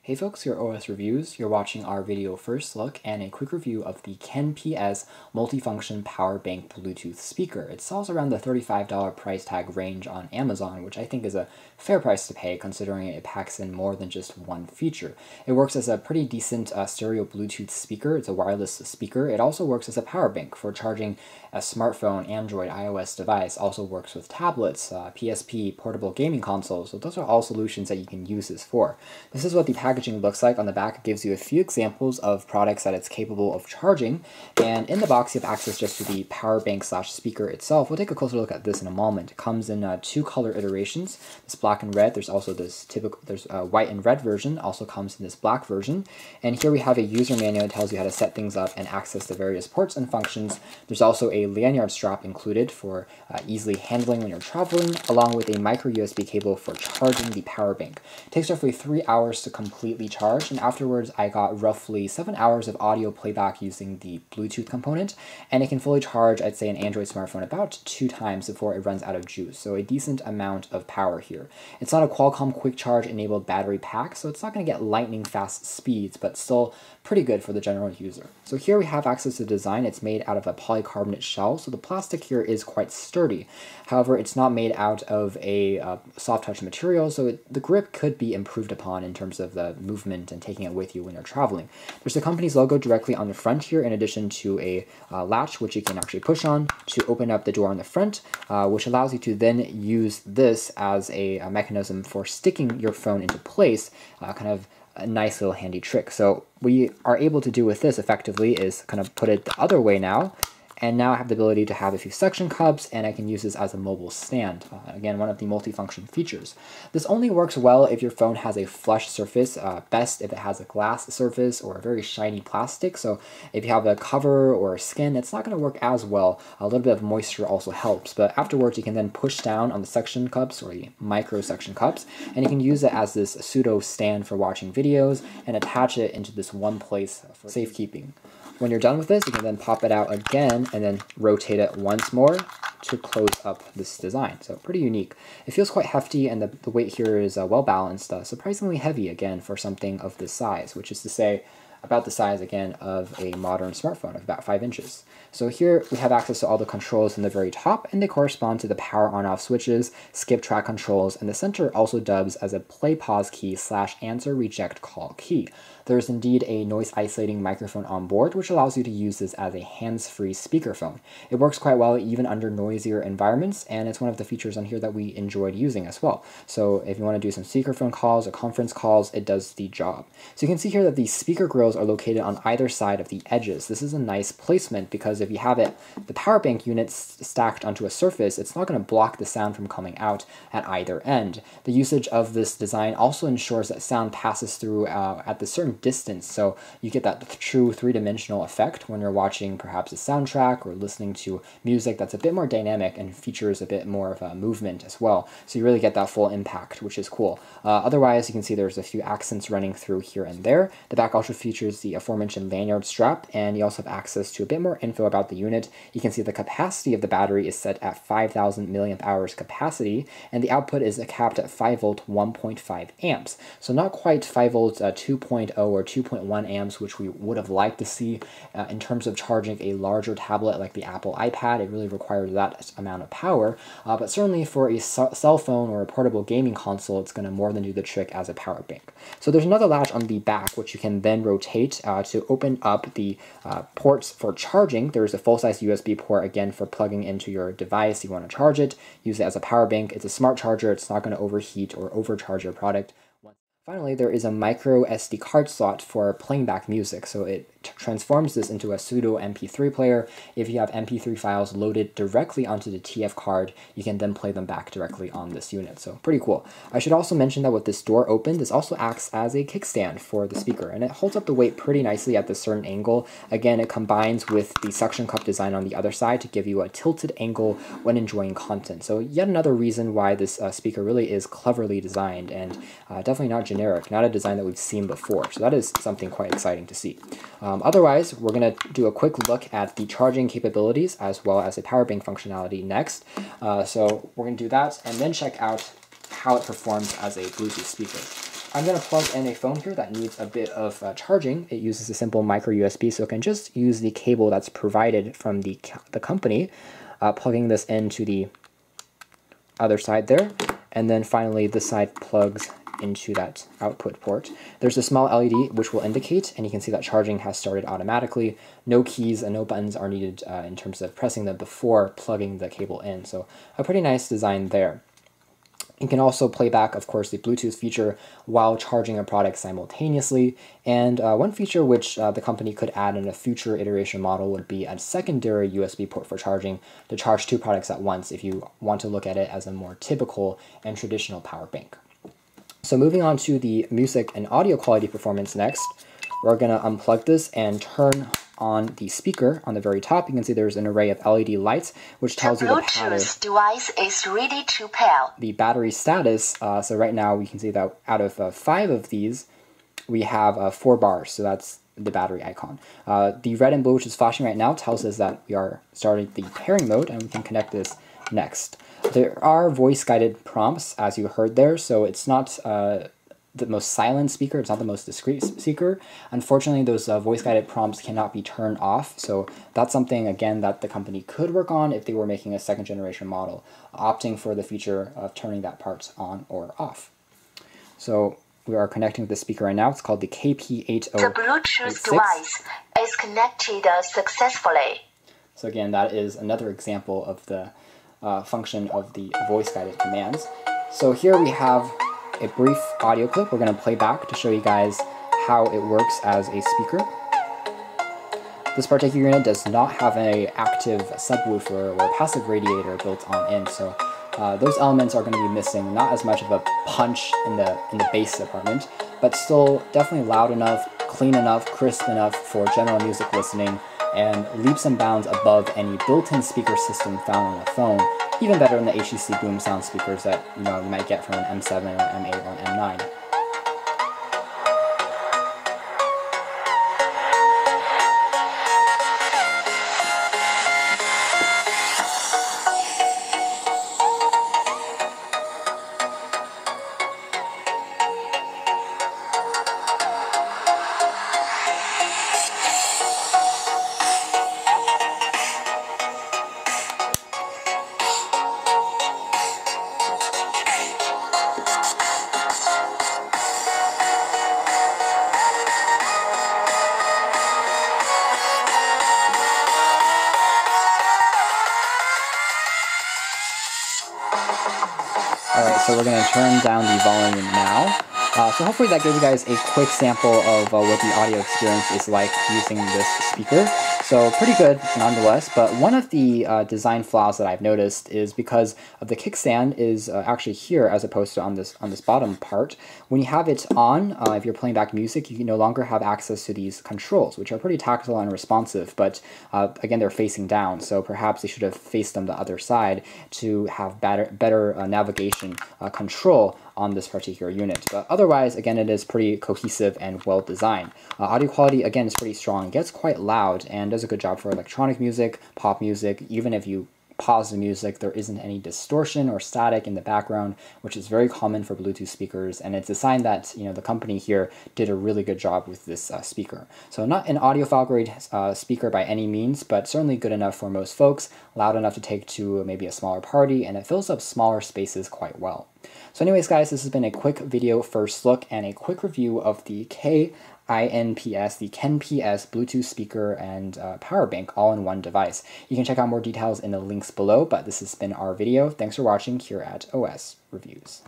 Hey folks, your OS Reviews. You're watching our video first look and a quick review of the Kinps Multifunction Power Bank Bluetooth speaker. It sells around the $35 price tag range on Amazon, which I think is a fair price to pay considering it packs in more than just one feature. It works as a pretty decent stereo Bluetooth speaker. It's a wireless speaker. It also works as a power bank for charging a smartphone, Android, iOS device. Also works with tablets, PSP, portable gaming consoles. So those are all solutions that you can use this for. This is what the packaging looks like. On the back, it gives you a few examples of products that it's capable of charging, and in the box you have access just to the power bank slash speaker itself. We'll take a closer look at this in a moment. It comes in two color iterations, this black and red. There's also this typical, there's a white and red version, also comes in this black version. And here we have a user manual that tells you how to set things up and access the various ports and functions. There's also a lanyard strap included for easily handling when you're traveling, along with a micro USB cable for charging the power bank. It takes roughly 3 hours to completely charge, and afterwards I got roughly 7 hours of audio playback using the Bluetooth component, and it can fully charge, I'd say, an Android smartphone about 2 times before it runs out of juice, so a decent amount of power here. It's not a Qualcomm quick charge enabled battery pack, so it's not going to get lightning fast speeds, but still pretty good for the general user. So here we have access to the design. It's made out of a polycarbonate shell, so the plastic here is quite sturdy. However, it's not made out of a soft touch material, so the grip could be improved upon in terms of the movement and taking it with you when you're traveling. There's the company's logo directly on the front here, in addition to a latch which you can actually push on to open up the door on the front, which allows you to then use this as a mechanism for sticking your phone into place, kind of a nice little handy trick. So we are able to do with this effectively is kind of put it the other way now, and now I have the ability to have a few suction cups, and I can use this as a mobile stand. Again, one of the multifunction features. This only works well if your phone has a flush surface, best if it has a glass surface or a very shiny plastic. So if you have a cover or a skin, it's not going to work as well. A little bit of moisture also helps, but afterwards you can then push down on the suction cups or the micro suction cups, and you can use it as this pseudo stand for watching videos and attach it into this one place for safekeeping. When you're done with this, you can then pop it out again and then rotate it once more to close up this design. So pretty unique. It feels quite hefty, and the weight here is well balanced, surprisingly heavy again for something of this size, which is to say about the size again of a modern smartphone of about 5 inches. So here we have access to all the controls in the very top, and they correspond to the power on-off switches, skip track controls, and the center also dubs as a play pause key / answer reject call key. There's indeed a noise isolating microphone on board, which allows you to use this as a hands-free speakerphone. It works quite well even under noisier environments, and it's one of the features on here that we enjoyed using as well. So if you want to do some speakerphone calls or conference calls, it does the job. So you can see here that the speaker grills are located on either side of the edges. This is a nice placement because if you have the power bank unit stacked onto a surface, it's not going to block the sound from coming out at either end. The usage of this design also ensures that sound passes through at the certain distance, so you get that true three-dimensional effect when you're watching perhaps a soundtrack or listening to music that's a bit more dynamic and features a bit more of a movement as well. So you really get that full impact, which is cool. Otherwise, you can see there's a few accents running through here and there. The back also features the aforementioned lanyard strap, and you also have access to a bit more info about the unit. You can see the capacity of the battery is set at 5,000 milliamp hours capacity, and the output is capped at 5 volt 1.5 amps. So not quite 5 volts 2.0 or 2.1 amps, which we would have liked to see in terms of charging a larger tablet like the Apple iPad. It really requires that amount of power, but certainly for a cell phone or a portable gaming console, it's going to more than do the trick as a power bank. So there's another latch on the back, which you can then rotate to open up the ports for charging. There's a full-size USB port, again, for plugging into your device. You want to charge it, use it as a power bank. It's a smart charger. It's not going to overheat or overcharge your product. Finally, there is a micro SD card slot for playing back music, so it transforms this into a pseudo MP3 player. If you have MP3 files loaded directly onto the TF card, you can then play them back directly on this unit, so pretty cool. I should also mention that with this door open, this also acts as a kickstand for the speaker, and it holds up the weight pretty nicely at this certain angle. Again, it combines with the suction cup design on the other side to give you a tilted angle when enjoying content. So yet another reason why this speaker really is cleverly designed, and definitely not generic, not a design that we've seen before. So that is something quite exciting to see. Otherwise, we're going to do a quick look at the charging capabilities as well as the power bank functionality next. So we're going to do that and then check out how it performs as a Bluetooth speaker. I'm going to plug in a phone here that needs a bit of charging. It uses a simple micro USB, so it can just use the cable that's provided from the company, plugging this into the other side there, and then finally this side plugs into that output port. There's a small LED which will indicate, and you can see that charging has started automatically. No keys and no buttons are needed in terms of pressing them before plugging the cable in, so a pretty nice design there. You can also play back, of course, the Bluetooth feature while charging a product simultaneously. And one feature which the company could add in a future iteration model would be a secondary USB port for charging to charge two products at once if you want to look at it as a more typical and traditional power bank. So moving on to the music and audio quality performance next, we're going to unplug this and turn on the speaker. On the very top, you can see there's an array of LED lights, which tells you the Bluetooth device is ready to pair. The battery status. So right now, we can see that out of 5 of these, we have 4 bars. So that's the battery icon. The red and blue, which is flashing right now, tells us that we are starting the pairing mode, and we can connect this next. There are voice-guided prompts, as you heard there, so it's not the most silent speaker, it's not the most discreet speaker. Unfortunately, those voice-guided prompts cannot be turned off, so that's something, again, that the company could work on if they were making a second-generation model, opting for the feature of turning that part on or off. So we are connecting with the speaker right now. It's called the KP8086. The Bluetooth device is connected successfully. So again, that is another example of the function of the voice-guided commands. So here we have a brief audio clip we're going to play back to show you guys how it works as a speaker. This particular unit does not have an active subwoofer or passive radiator built on in, so those elements are going to be missing. Not as much of a punch in the bass department, but still definitely loud enough, clean enough, crisp enough for general music listening, and leaps and bounds above any built-in speaker system found on a phone, even better than the HEC boom sound speakers that you might get from an M7 or M8 or an M9. Alright, so we're going to turn down the volume now. So hopefully that gives you guys a quick sample of what the audio experience is like using this speaker. So pretty good nonetheless, but one of the design flaws that I've noticed is because of the kickstand is actually here as opposed to on this bottom part. When you have it on, if you're playing back music, you can no longer have access to these controls, which are pretty tactile and responsive, but again, they're facing down, so perhaps they should have faced them the other side to have better navigation control on this particular unit. But otherwise, again, it is pretty cohesive and well designed. Audio quality, again, is pretty strong. It gets quite loud and does a good job for electronic music, pop music. Even if you pause the music, there isn't any distortion or static in the background, which is very common for Bluetooth speakers, and it's a sign that the company here did a really good job with this speaker. So not an audiophile grade speaker by any means, but certainly good enough for most folks, loud enough to take to maybe a smaller party, and it fills up smaller spaces quite well. So anyways, guys, this has been a quick video first look and a quick review of the Kinps, the Kinps Bluetooth speaker and power bank all in one device. You can check out more details in the links below, but this has been our video. Thanks for watching here at OS Reviews.